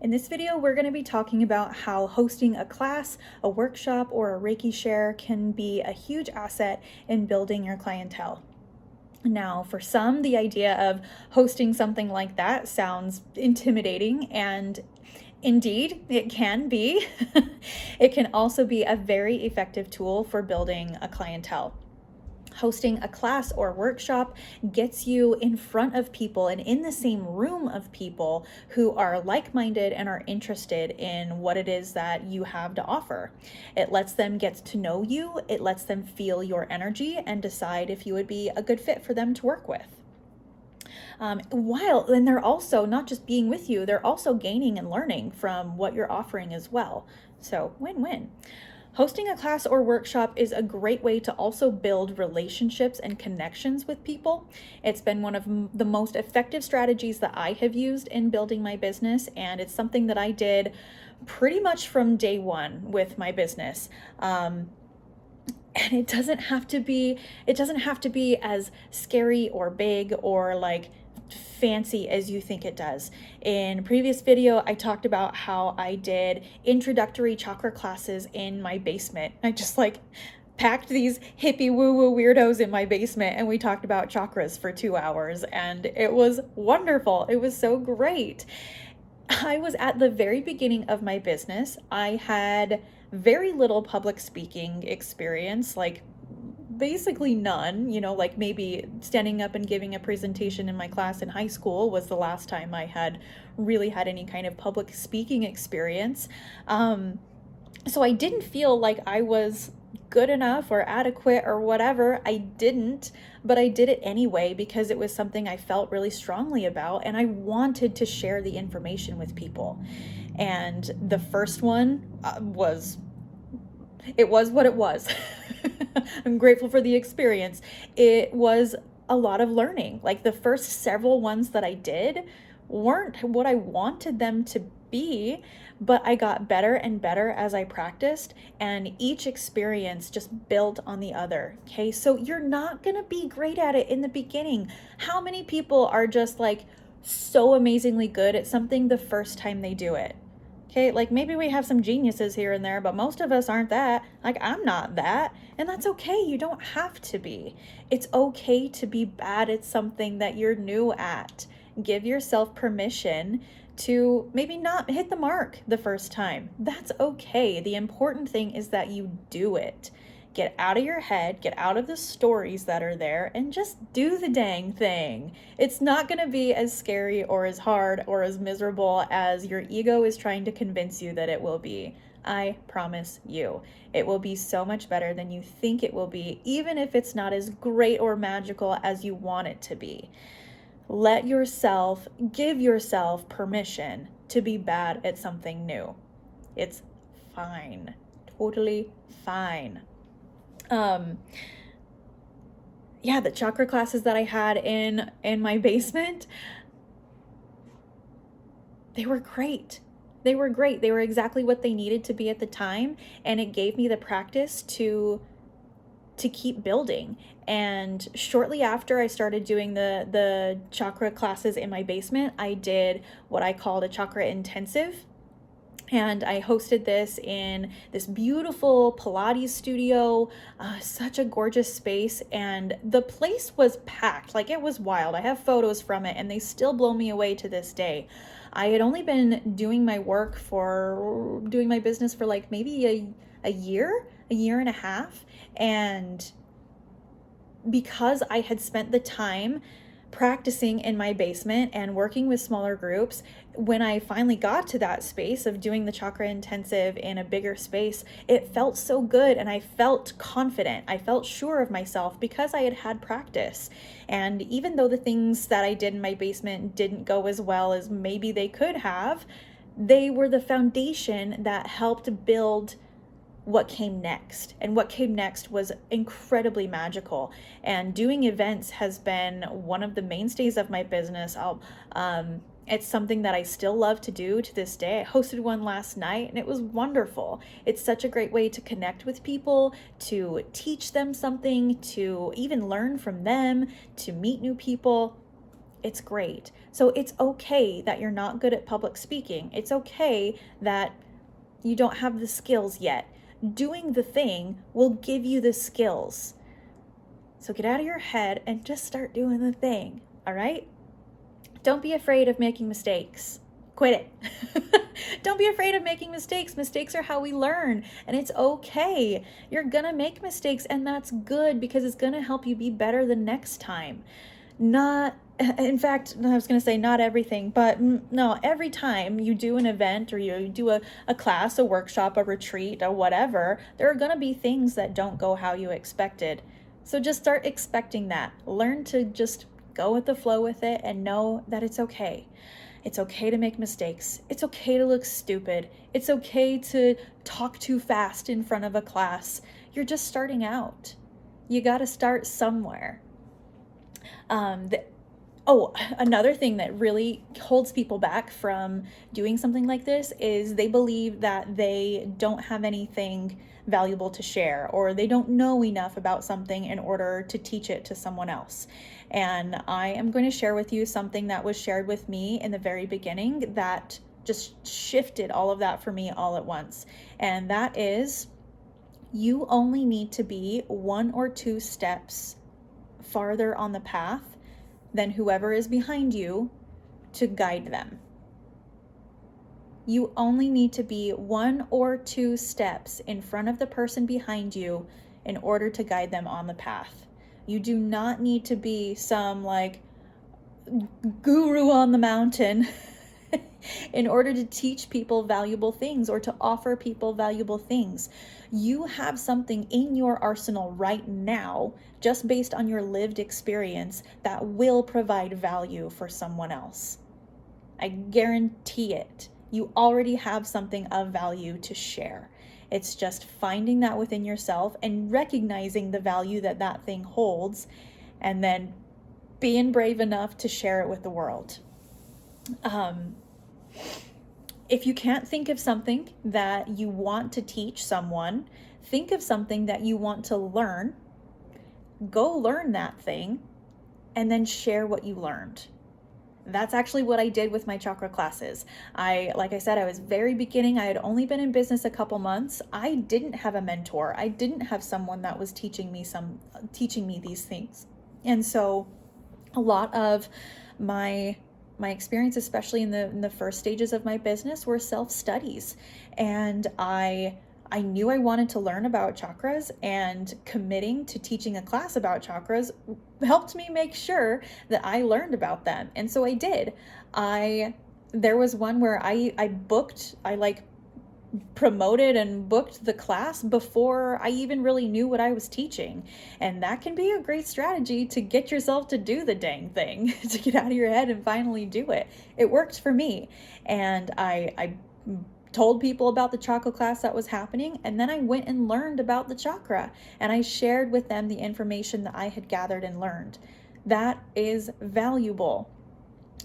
In this video, we're going to be talking about how hosting a class, a workshop, or a Reiki share can be a huge asset in building your clientele. Now, for some, the idea of hosting something like that sounds intimidating, and indeed, it can be. It can also be a very effective tool for building a clientele. Hosting a class or workshop gets you in front of people and in the same room of people who are like-minded and are interested in what it is that you have to offer. It lets them get to know you, it lets them feel your energy and decide if you would be a good fit for them to work with. And they're also not just being with you, they're also gaining and learning from what you're offering as well. So win-win. Hosting a class or workshop is a great way to also build relationships and connections with people. It's been one of the most effective strategies that I have used in building my business, and it's something that I did pretty much from day one with my business. And it doesn't have to be as scary or big or like fancy as you think it does. In a previous video, I talked about how I did introductory chakra classes in my basement. I just packed these hippie woo-woo weirdos in my basement and we talked about chakras for 2 hours, and it was wonderful. It was so great. I was at the very beginning of my business. I had very little public speaking experience, basically none, maybe standing up and giving a presentation in my class in high school was the last time I had really had any kind of public speaking experience. So I didn't feel like I was good enough or adequate or whatever. I didn't, but I did it anyway because it was something I felt really strongly about and I wanted to share the information with people. And the first one was what it was. I'm grateful for the experience. It was a lot of learning. Like the first several ones that I did weren't what I wanted them to be, but I got better and better as I practiced, and each experience just built on the other. Okay, so you're not gonna be great at it in the beginning. How many people are just so amazingly good at something the first time they do it? Okay, maybe we have some geniuses here and there, but most of us aren't that. I'm not that, and that's okay. You don't have to be. It's okay to be bad at something that you're new at. Give yourself permission to maybe not hit the mark the first time. That's okay. The important thing is that you do it. Get out of your head, get out of the stories that are there, and just do the dang thing. It's not going to be as scary or as hard or as miserable as your ego is trying to convince you that it will be. I promise you. It will be so much better than you think it will be, even if it's not as great or magical as you want it to be. Give yourself permission to be bad at something new. It's fine. Totally fine. The chakra classes that I had in my basement, they were great. They were great. They were exactly what they needed to be at the time, and it gave me the practice to keep building. And shortly after I started doing the chakra classes in my basement, I did what I called a chakra intensive. And I hosted this in this beautiful Pilates studio, such a gorgeous space. And the place was packed, it was wild. I have photos from it and they still blow me away to this day. I had only been doing my business for maybe a year and a half. And because I had spent the time practicing in my basement and working with smaller groups, when I finally got to that space of doing the chakra intensive in a bigger space, it felt so good and I felt confident. I felt sure of myself because I had had practice. And even though the things that I did in my basement didn't go as well as maybe they could have, they were the foundation that helped build what came next. And what came next was incredibly magical. And doing events has been one of the mainstays of my business. It's something that I still love to do to this day. I hosted one last night and it was wonderful. It's such a great way to connect with people, to teach them something, to even learn from them, to meet new people. it's great. So it's okay that you're not good at public speaking. It's okay that you don't have the skills yet. Doing the thing will give you the skills. So get out of your head and just start doing the thing, all right? Don't be afraid of making mistakes. Quit it. Don't be afraid of making mistakes. Mistakes are how we learn, and it's okay. You're gonna make mistakes, and that's good because it's gonna help you be better the next time. In fact, I was gonna say not everything, but no, every time you do an event or you do a class, a workshop, a retreat, or whatever, there are gonna be things that don't go how you expected. So just start expecting that. Learn to just go with the flow with it and know that it's okay. It's okay to make mistakes. It's okay to look stupid. It's okay to talk too fast in front of a class. You're just starting out. You got to start somewhere. Another thing that really holds people back from doing something like this is they believe that they don't have anything valuable to share, or they don't know enough about something in order to teach it to someone else. And I am going to share with you something that was shared with me in the very beginning that just shifted all of that for me all at once. And that is, you only need to be 1 or 2 steps farther on the path than whoever is behind you to guide them. You only need to be 1 or 2 steps in front of the person behind you in order to guide them on the path. You do not need to be some guru on the mountain in order to teach people valuable things or to offer people valuable things. You have something in your arsenal right now, just based on your lived experience, that will provide value for someone else. I guarantee it. You already have something of value to share. It's just finding that within yourself and recognizing the value that that thing holds, and then being brave enough to share it with the world. If you can't think of something that you want to teach someone, think of something that you want to learn. Go learn that thing and then share what you learned. That's actually what I did with my chakra classes. Like I said, I was very beginning. I had only been in business a couple months. I didn't have a mentor. I didn't have someone that was teaching me these things. And so a lot of my experience, especially in the first stages of my business, were self-studies. And I knew I wanted to learn about chakras, and committing to teaching a class about chakras helped me make sure that I learned about them. And so I did. There was one where I promoted and booked the class before I even really knew what I was teaching. And that can be a great strategy to get yourself to do the dang thing, to get out of your head and finally do it. It worked for me. And I told people about the chakra class that was happening, and then I went and learned about the chakra, and I shared with them the information that I had gathered and learned. That is valuable.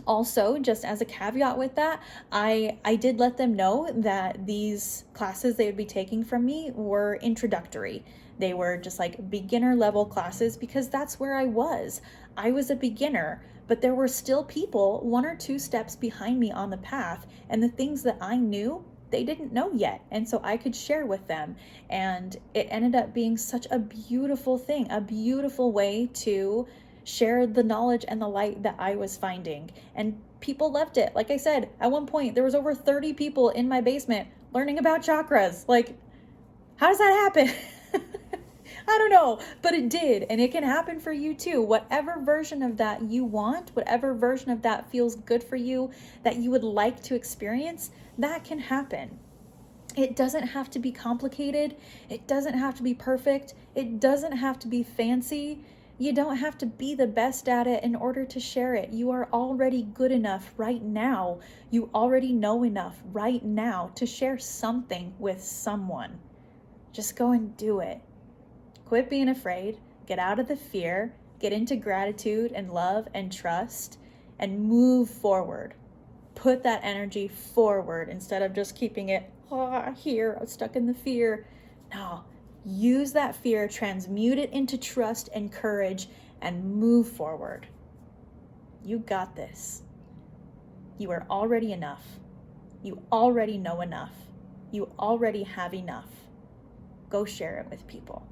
Also, just as a caveat with that, I did let them know that these classes they would be taking from me were introductory. They were just like beginner level classes, because that's where I was. I was a beginner, but there were still people 1 or 2 steps behind me on the path, and the things that I knew, they didn't know yet. And so I could share with them. And it ended up being such a beautiful thing, a beautiful way to share the knowledge and the light that I was finding. And people loved it. Like I said, at one point, there was over 30 people in my basement learning about chakras. Like, how does that happen? I don't know, but it did. And it can happen for you too. Whatever version of that you want, whatever version of that feels good for you, that you would like to experience, that can happen. It doesn't have to be complicated. It doesn't have to be perfect. It doesn't have to be fancy. You don't have to be the best at it in order to share it. You are already good enough right now. You already know enough right now to share something with someone. Just go and do it. Quit being afraid. Get out of the fear. Get into gratitude and love and trust, and move forward. Put that energy forward instead of just keeping it here, stuck in the fear. No. Use that fear, transmute it into trust and courage, and move forward. You got this. You are already enough. You already know enough. You already have enough. Go share it with people.